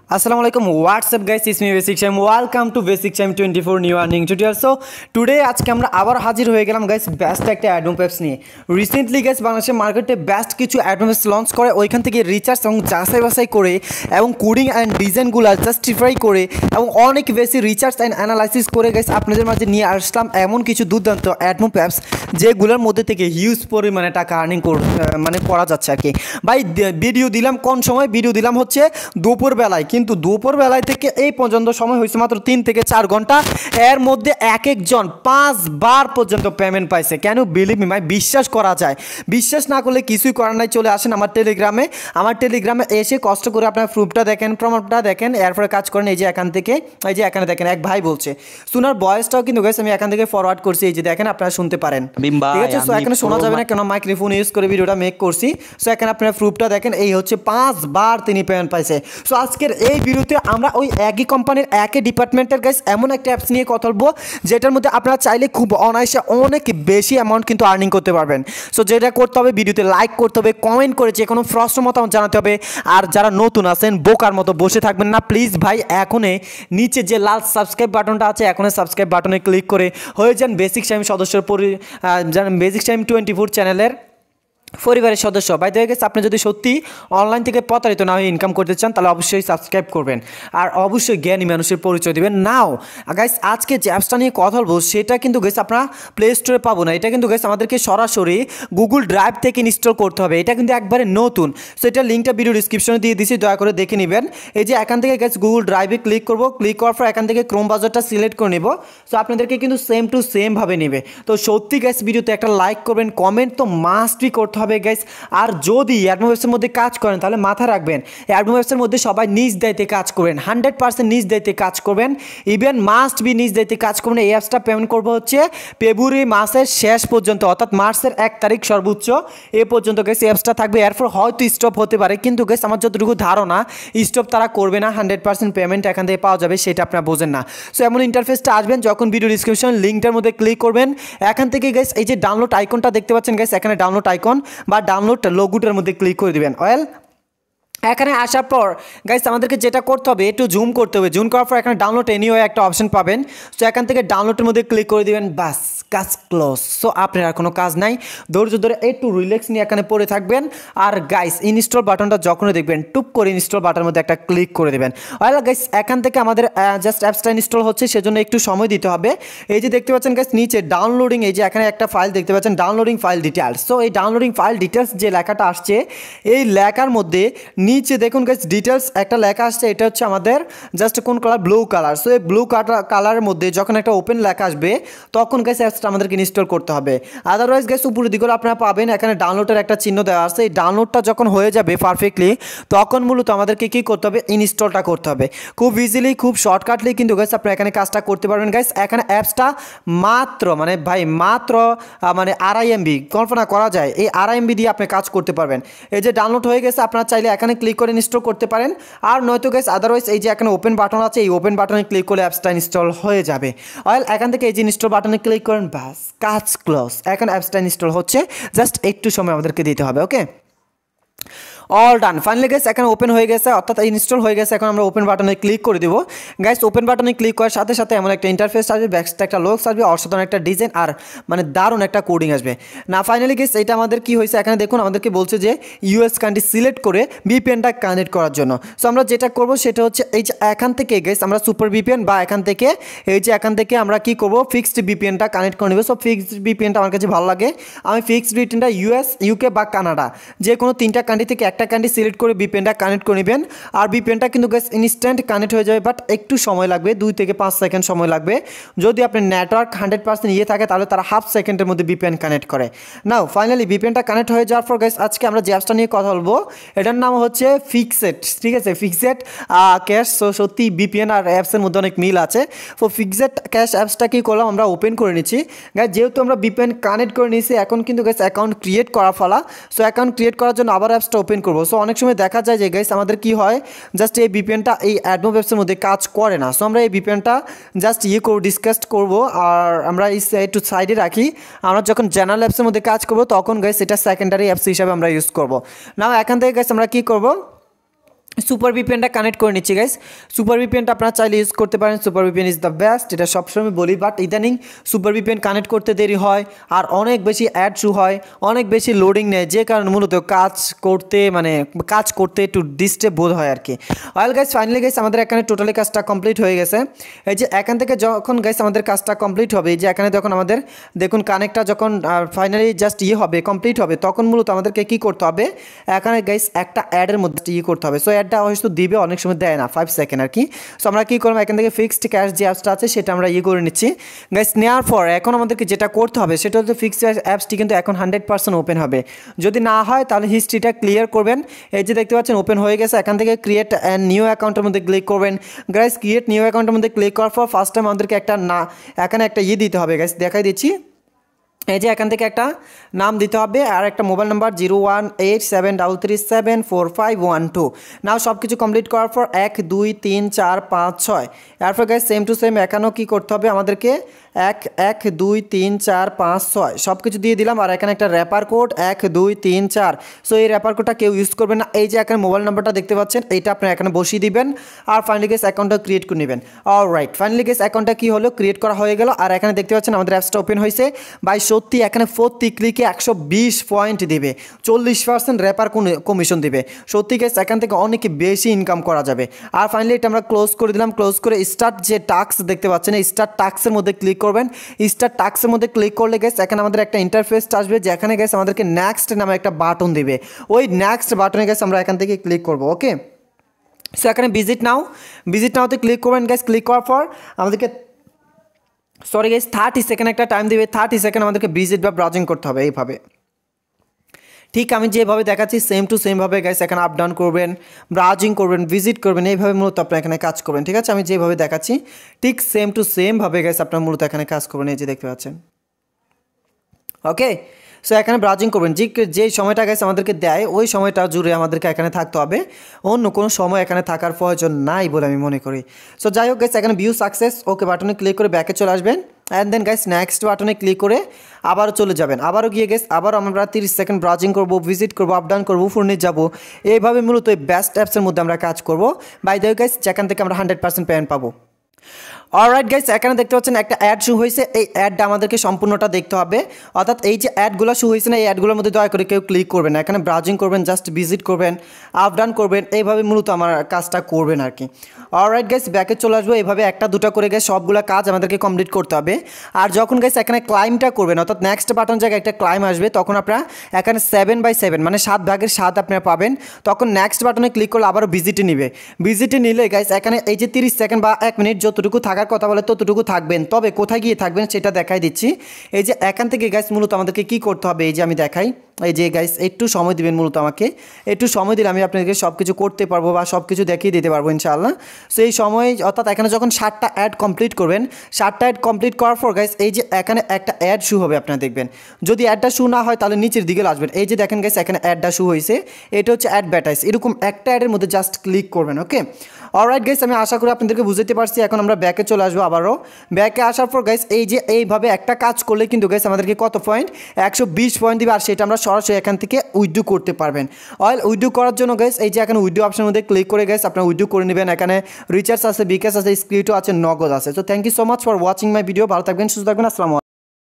Assalamu alaikum. What's up guys? It's me Basic Time. Welcome to Basic Time 24 new earning tutorial. So today আজকে আমরা আবার হাজির হয়ে গেলাম গাইস বেস্ট একটা অ্যাডম পেপস নিয়ে। রিসেন্টলি গাইস বাংলাদেশের মার্কেটে বেস্ট কিছু অ্যাডম পেপস লঞ্চ করে ওইখান থেকে রিচার্জ এবং যাচাই বাছাই করে এবং কোডিং এন্ড ডিজাইনগুলো জাস্টিফাই করে এবং অনেক বেশি রিচার্জ এন্ড অ্যানালাইসিস করে গাইস আপনাদের মাঝে নিয়ে আসলাম এমন কিছু দুর্দান্ত অ্যাডম পেপস যেগুলোর মধ্যে থেকে হিউজ পরিমাণে টাকা আর্নিং মানে করা যাচ্ছে আর কি। ভাই ভিডিও দিলাম কোন সময়? ভিডিও দিলাম হচ্ছে দুপুর বেলায়, কিন্তু দুপুর বেলায় থেকে এই পর্যন্ত সময় হয়েছে মাত্র 3 থেকে 4 ঘন্টা। এর মধ্যে এক একজন 5 বার পর্যন্ত পেমেন্ট পাইছে। কেন বিলিভ মি ভাই, বিশ্বাস করা যায়। বিশ্বাস না করলে কিছুই করার নাই, চলে আসেন আমার টেলিগ্রামে এসে কষ্ট করে আপনার প্রুফটা দেখেন, প্রমাণটা দেখেন, এরপরে কাজ করেন। এই যে এখান থেকে, এই যে এখানে দেখেন এক ভাই বলছে, শোনার ভয়েসটাও কিন্তু গাইস আমি এখান থেকে ফরওয়ার্ড করছি। এই যে দেখেন আপনারা শুনতে পারেন, ঠিক আছে? সো এখানে শোনা যাবে না কেন মাইক্রোফোন ইউজ করে ভিডিওটা মেক করছি। সো এখানে আপনারা প্রুফটা দেখেন, এই হচ্ছে 5 বার তিনি পেমেন্ট পাইছে। সো আজকের এই ভিডিওতে আমরা ওই একই কোম্পানির একই ডিপার্টমেন্টের গাইস এমন একটা অ্যাপস নিয়ে কথা বলবো যেটার মধ্যে আপনারা চাইলে খুব অনায়াসে অনেক বেশি অ্যামাউন্ট কিন্তু আর্নিং করতে পারবেন। সো যেটা করতে হবে, ভিডিওতে লাইক করতে হবে, কমেন্ট করে যে কোনো প্রশ্ন মতামত জানাতে হবে। আর যারা নতুন আছেন বোকার মতো বসে থাকবেন না প্লিজ ভাই, এখনই নিচে যে লাল সাবস্ক্রাইব বাটনটা আছে এখনই সাবস্ক্রাইব বাটনে ক্লিক করে হয়ে যান বেসিক টাইম সদস্যর বেসিক টাইম 24 চ্যানেলের পরিবারের সদস্য। বাই দ্য ওয়ে গাইস, আপনি যদি সত্যি অনলাইন থেকে প্রতারিত না হয়ে ইনকাম করতে চান তাহলে অবশ্যই সাবস্ক্রাইব করবেন আর অবশ্যই জ্ঞানী মানুষের পরিচয় দিবেন। নাও গাইস, আজকে যে অ্যাপসটা নিয়ে কথা বলবো সেটা কিন্তু গাইস আপনারা প্লে স্টোরে পাবো না। এটা কিন্তু গাইস আমাদেরকে সরাসরি গুগল ড্রাইভ থেকে ইনস্টল করতে হবে। এটা কিন্তু একবারে নতুন। সো এটা লিঙ্কটা ভিডিও ডিসক্রিপশনে দিয়ে দিচ্ছি, দয়া করে দেখে নেবেন। এই যে এখান থেকে গাইস গুগল ড্রাইভে ক্লিক করব, ক্লিক করার পর এখান থেকে ক্রোম ব্রাউজারটা সিলেক্ট করে নেব। সো আপনাদেরকে কিন্তু সেম টু সেম ভাবে নেবে। তো সত্যি গাইস ভিডিওতে একটা লাইক করবেন, কমেন্ট তো মাস্টই করতে হবে গাইস। আর যদি অ্যাডম ওয়েবসের মধ্যে কাজ করেন তাহলে মাথা রাখবেন অ্যাডম ওয়েবসের মধ্যে সবাই নিজ দায়িত্বে কাজ করবেন, 100% নিজ দায়িত্বে কাজ করবেন, ইভেন মাস্ট বি নিজ দায়িত্বে কাজ করবেন। এই অ্যাপসটা পেমেন্ট করবো হচ্ছে ফেব্রুয়ারি মাসের শেষ পর্যন্ত, অর্থাৎ মার্চের 1 তারিখ সর্বোচ্চ এ পর্যন্ত গেছে অ্যাপসটা থাকবে। এরপর হয়তো স্টপ হতে পারে, কিন্তু গেছে আমার যতটুকু ধারণা স্টপ তারা করবে না, 100% পেমেন্ট এখান থেকে পাওয়া যাবে, সেটা আপনারা বোঝেন না। সো এমন ইন্টারফেসটা আসবেন যখন ভিডিও ডিসক্রিপশন লিঙ্কটার মধ্যে ক্লিক করবেন, এখান থেকে গেছে এই যে ডাউনলোড আইকনটা দেখতে পাচ্ছেন গেছে, এখানে ডাউনলোড আইকন বা ডাউনলোড লোগোটার মধ্যে ক্লিক করে দিবেন। এখানে আসার পর গাইস আমাদেরকে যেটা করতে হবে একটু জুম করতে হবে। জুম করার পর এখানে ডাউনলোড এনিওয়ে একটা অপশন পাবেন। সো এখান থেকে ডাউনলোডের মধ্যে ক্লিক করে দিবেন, বাস কাজ ক্লোজ। সো আপনার আর কোনো কাজ নাই, ধৈর্য ধরে একটু রিল্যাক্স নিয়ে এখানে পড়ে থাকবেন। আর গাইস ইনস্টল বাটনটা যখনই দেখবেন টুপ করে ইনস্টল বাটনের মধ্যে একটা ক্লিক করে দেবেন। গাইস এখান থেকে আমাদের জাস্ট অ্যাপসটা ইনস্টল হচ্ছে, সেজন্য একটু সময় দিতে হবে। এই যে দেখতে পাচ্ছেন গাইস নিচে ডাউনলোডিং, এই যে এখানে একটা ফাইল দেখতে পাচ্ছেন ডাউনলোডিং ফাইল ডিটেলস। সো এই ডাউনলোডিং ফাইল ডিটেলস যে লেখাটা আসছে, এই লেখার মধ্যে নিচে দেখুন গাইস ডিটেলস একটা লেখা আসছে, এটা হচ্ছে আমাদের জাস্ট কোন কালার, ব্লু কালার। সো এই ব্লু কালারের মধ্যে যখন একটা ওপেন লেখা আসবে তখন গাইস অ্যাপসটা আমাদেরকে ইনস্টল করতে হবে। আদারওয়াইজ গাইস উপরের দিকে আপনারা পাবেন এখানে ডাউনলোডের একটা চিহ্ন দেওয়া আছে। এই ডাউনলোডটা যখন হয়ে যাবে পারফেক্টলি তখন মূলত আমাদেরকে কি করতে হবে, ইনস্টলটা করতে হবে। খুব ইজিলি খুব শর্টকাটলি কিন্তু গাইস আপনারা এখানে কাজটা করতে পারবেন। গাইস এখানে অ্যাপসটা মাত্র মানে ভাই মাত্র মানে 2.5 MB, কল্পনা করা যায় এই 2.5 MB দিয়ে আপনি কাজ করতে পারবেন। এই যে ডাউনলোড হয়ে গেছে, আপনারা চাইলে এখানে ক্লিক করে ইনস্টল করতে পারেন, আর নয়তো গাইস আদারওয়াইজ এই যে এখানে ওপেন বাটন আছে, এই ওপেন বাটনে ক্লিক করলে অ্যাপসটা ইনস্টল হয়ে যাবে। এখান থেকে এই যে ইনস্টল বাটনে ক্লিক করেন, বাস কাজ ক্লোজ। এখন অ্যাপসটা ইনস্টল হচ্ছে, জাস্ট একটু সময় আমাদেরকে দিতে হবে। ওকে, অল ডান। ফাইনালি গাইস এখানে ওপেন হয়ে গেছে, অর্থাৎ ইনস্টল হয়ে গেছে। এখন আমরা ওপেন বাটনে ক্লিক করে দেবো। গাইস ওপেন বাটনে ক্লিক করার সাথে সাথে এমন একটা ইন্টারফেস আসবে, ব্যাকস্টে একটা লোক আসবে, অসাধারণ একটা ডিজাইন আর মানে দারুণ একটা কোডিং আসবে না। ফাইনালি গাইস এটা আমাদের কি হয়েছে, এখানে দেখুন আমাদেরকে বলছে যে ইউএস কান্ট্রি সিলেক্ট করে ভিপিএনটা কানেক্ট করার জন্য। সো আমরা যেটা করব সেটা হচ্ছে এই যে এখান থেকে গাইস আমরা সুপার ভিপিএন বা এখান থেকে এই যে এখান থেকে আমরা কি করব, ফিক্সড ভিপিএনটা কানেক্ট করে নেব। সো ফিক্সড ভিপিএনটা আমার কাছে ভালো লাগে, আমি ফিক্সড ভিপিএনটা ইউএস, ইউকে বা কানাডা যে কোনো 3টা কান্ট্রি থেকে একটা কান্ট্রি সিলেক্ট করে ভিপিএনটা কানেক্ট করে নেবেন। আর ভিপিএনটা কিন্তু গাইস ইনস্ট্যান্ট কানেক্ট হয়ে যাবে, বাট একটু সময় লাগবে, 2 থেকে 5 সেকেন্ড সময় লাগবে। যদি আপনার নেটওয়ার্ক 100% ইয়ে থাকে তাহলে তারা হাফ সেকেন্ডের মধ্যে ভিপিএন কানেক্ট করে। নাও ফাইনালি ভিপিএনটা কানেক্ট হয়ে যাওয়ার পর গাইস আজকে আমরা যে অ্যাপসটা নিয়ে কথা বলবো এটার নাম হচ্ছে ফিক্সেট, ঠিক আছে? ফিক্সেট ক্যাশ। সো সত্যি ভিপিএন আর অ্যাপসের মধ্যে অনেক মিল আছে। সো ফিক্সেট ক্যাশ অ্যাপসটা কি করলাম, আমরা ওপেন করে নিচ্ছি। গাইস যেহেতু আমরা ভিপিএন কানেক্ট করে নিয়েছি এখন কিন্তু গাইস অ্যাকাউন্ট ক্রিয়েট করা ফলা। সো অ্যাকাউন্ট ক্রিয়েট করার জন্য আবার অ্যাপসটা ওপেন করবো। সো অনেক সময় দেখা যায় যে গাইস আমাদের কি হয়, জাস্ট এই ভিপিএনটা এই অ্যাডম ওয়েবসের মধ্যে কাজ করে না। সো আমরা এই ভিপিএনটা জাস্ট ডিসকাস করবো আর আমরা একটু সাইডে রাখি। আমরা যখন জেনারেল অ্যাপসের মধ্যে কাজ করবো তখন গাইস এটা সেকেন্ডারি অ্যাপস হিসাবে আমরা ইউজ করবো। না এখান থেকে গাইস আমরা কি করবো, সুপার ভিপিএনটা কানেক্ট করে নিচ্ছি গাইস। সুপার ভিপিএনটা আপনারা চাইলে ইউজ করতে পারেন, super VPN is the best, এটা সবসময় বলি। বাট ইদানিং সুপার ভিপিএন কানেক্ট করতে দেরি হয় আর অনেক বেশি অ্যাড শু হয়, অনেক বেশি লোডিং নেয়, যে কারণে মূলত কাজ করতে একটু ডিস্টার্ব বোধ হয় আর কি। অয়েল গাইস ফাইনালি গাইস আমাদের এখানে টোটালি কাজটা কমপ্লিট হয়ে গেছে। এই যে এখান থেকে যখন গাইস আমাদের কাজটা কমপ্লিট হবে, এই যে এখানে যখন আমাদের দেখুন কানেক্টটা যখন ফাইনালি জাস্ট হবে কমপ্লিট হবে, তখন মূলত আমাদেরকে কী করতে হবে, এখানে গাইস একটা অ্যাডের মধ্যে করতে হবে। সো অ্যাডটা হয়তো দিবে, অনেক সময় দেয় না, 5 সেকেন্ড আর কি। সো আমরা কী করবো, এখান থেকে ফিক্সড ক্যাশ যে অ্যাপসটা আছে সেটা আমরা করে নিচ্ছি গাইস। নেওয়ার পর এখন আমাদেরকে যেটা করতে হবে সেটা হচ্ছে ফিক্সড ক্যাশ অ্যাপসটি কিন্তু এখন 100% ওপেন হবে। যদি না হয় তাহলে হিস্ট্রিটা ক্লিয়ার করবেন। এই যে দেখতে পাচ্ছেন ওপেন হয়ে গেছে, এখান থেকে ক্রিয়েট অ্যান্ড নিউ অ্যাকাউন্টের মধ্যে ক্লিক করবেন গাইস। ক্রিয়েট নিউ অ্যাকাউন্টের মধ্যে ক্লিক করার পর ফার্স্ট টাইম আমাদেরকে এখানে একটা দিতে হবে গাইস, দেখাই দিচ্ছি। এই যে এখান থেকে একটা নাম দিতে হবে আর একটা মোবাইল নাম্বার 0187337451 নাও সব কিছু কমপ্লিট করার পর 1 2 3 4 5 6 এরপর গাইস সেম টু সেম এখানেও কী করতে হবে আমাদেরকে 1 1 2 3 4 5 6 সব কিছু দিয়ে দিলাম। আর এখানে একটা র্যাপার কোড 1 2 3 4। সো এই র্যাপার কোডটা কেউ ইউজ করবেন না। এই যে এখানে মোবাইল নাম্বারটা দেখতে পাচ্ছেন, এইটা আপনারা এখানে বসিয়ে দিবেন আর ফাইনালি গেস অ্যাকাউন্টটা ক্রিয়েট করে নেবেন। অলরাইট, ফাইনালি গেস অ্যাকাউন্টটা কী হলো, ক্রিয়েট করা হয়ে গেল। আর এখানে দেখতে পাচ্ছেন আমাদের অ্যাপসটা ওপেন হয়েছে। বাই সত্যি এখানে প্রতি ক্লিকে 120 পয়েন্ট দেবে, 40% র্যাপার কমিশন দেবে। সত্যি গেস এখান থেকে অনেক বেশি ইনকাম করা যাবে। আর ফাইনালি এটা আমরা ক্লোজ করে দিলাম। ক্লোজ করে স্টার্ট যে টাস্ক দেখতে পাচ্ছেন, এই স্টার্ট টাস্কের মধ্যে ক্লিক করবেন। স্টার্ট টাস্কের মধ্যে ক্লিক করলে গেস এখানে আমাদের একটা ইন্টারফেস আসবে, যেখানে গেস আমাদেরকে নেক্সট নামে একটা বাটন দিবে। ওই নেক্সট বাটনে গেস আমরা এখান থেকে ক্লিক করবো। ওকে, সো এখানে ভিজিট নাওতে ক্লিক করবেন গাইস। ক্লিক করার পর আমাদেরকে সরি গাইস 30 সেকেন্ড একটা টাইম দেবে। 30 সেকেন্ড আমাদেরকে ভিজিট বা ব্রাউজিং করতে হবে এইভাবে। ঠিক আমি যেভাবে দেখাচ্ছি সেম টু সেমভাবে গাইস এখানে আপ ডাউন করবেন, ব্রাউজিং করবেন, ভিজিট করবেন, এইভাবে মূলত আপনারা এখানে কাজ করবেন। ঠিক আছে, আমি যেভাবে দেখাচ্ছি ঠিক সেম টু সেমভাবে গাইস আপনারা মূলত এখানে কাজ করবেন। এই যে দেখতে পাচ্ছেন। ওকে, সো এখানে ব্রাউজিং করবেন। যে সময়টা গাইস আমাদেরকে দেয় ওই সময়টা জুড়ে আমাদেরকে এখানে থাকতে হবে, অন্য কোনো সময় এখানে থাকার প্রয়োজন নাই বলে আমি মনে করি। সো যাই হোক গাইস এখানে ভিউ সাকসেস ওকে বাটনে ক্লিক করে ব্যাকে চলে আসবেন। অ্যান্ড দেন গাইস নেক্সট বাটনে ক্লিক করে আবারও চলে যাবেন। আবারও গিয়ে গেস আবারও আমরা 30 সেকেন্ড ব্রাউজিং করবো, ভিজিট করবো, আপ ডাউন করবো, ফোনে যাবো। এইভাবে মূলত এই বেস্ট অ্যাপসের মধ্যে আমরা কাজ করবো। বাই দ্য ওয়ে গাইস যেখান থেকে আমরা 100% পেমেন্ট পাবো। অলরাইট গাইস এখানে দেখতে পাচ্ছেন একটা অ্যাড শো হয়েছে। এই অ্যাডটা আমাদেরকে সম্পূর্ণটা দেখতে হবে, অর্থাৎ এই যে অ্যাডগুলো শো হয়েছে না, এই অ্যাডগুলোর মধ্যে দয়া করে কেউ ক্লিক করবেন না। এখানে ব্রাউজিং করবেন, জাস্ট ভিজিট করবেন, আপ ডাউন করবেন, এইভাবে মূলত আমার কাজটা করবেন আর কি। অলরাইট গাইস ব্যাকে চলে আসবো। এইভাবে একটা দুটো করে গেছে সবগুলো কাজ আমাদেরকে কমপ্লিট করতে হবে। আর যখন গাইস এখানে ক্লাইমটা করবেন, অর্থাৎ নেক্সট বাটন জায়গায় একটা ক্লাইম আসবে, তখন আপনারা এখানে 7/7 মানে 7 ভাগের 7 আপনারা পাবেন। তখন নেক্সট বাটনে ক্লিক করলে আবারও ভিজিটে নিবে। ভিজিটে নিলে গাইস এখানে এই যে 30 সেকেন্ড বা 1 মিনিট যতটুকু থাকার কথা বলে ততটুকু থাকবেন। তবে কোথায় গিয়ে থাকবেন সেটা দেখাই দিচ্ছি। এই যে এখান থেকে গাইস মূলত আমাদেরকে কী করতে হবে, এই যে আমি দেখাই। এই যে গাইস একটু সময় দিবেন, মূলত আমাকে একটু সময় দিলে আমি আপনাদেরকে সব কিছু করতে পারবো বা সব কিছু দেখিয়ে দিতে পারবো ইনশাআল্লাহ। সো এই সময় অর্থাৎ এখানে যখন 7টা অ্যাড কমপ্লিট করবেন, 7টা অ্যাড কমপ্লিট করার পর গাইস এই যে এখানে একটা অ্যাড শু হবে, আপনারা দেখবেন। যদি অ্যাডটা শু না হয় তাহলে নিচের দিকে আসবেন। এই যে দেখেন গাইস এখানে অ্যাডটা শু হয়েছে, এটা হচ্ছে অ্যাডভার্টাইজ। এরকম একটা অ্যাডের মধ্যে জাস্ট ক্লিক করবেন। ওকে, অলরাইট গাইস আমি আশা করি আপনাদেরকে বুঝতে পারছি। এখন আমরা ব্যাকে চলে আসবো। আবারও ব্যাকে আসার পর গাইস এই যে এইভাবে একটা কাজ করলে কিন্তু গাইস আমাদেরকে কত পয়েন্ট, 120 পয়েন্ট দিবে। আর সেটা আমরা সরাসরি এখান থেকে উইথড্র করতে পারবেন। উইথড্র করার জন্য গাইস এই যে এখানে উইথড্র অপশনের মধ্যে ক্লিক করে গাইস আপনারা উইথড্র করে নেবেন। এখানে রিচার্জ আছে, বিকাশ আছে, স্ক্রিপ্টও আছে, নগদ আছে। তো thank you so much for watching my video. ভালো থাকবেন, সুস্থ থাকবেন, আসসালামু আলাইকুম।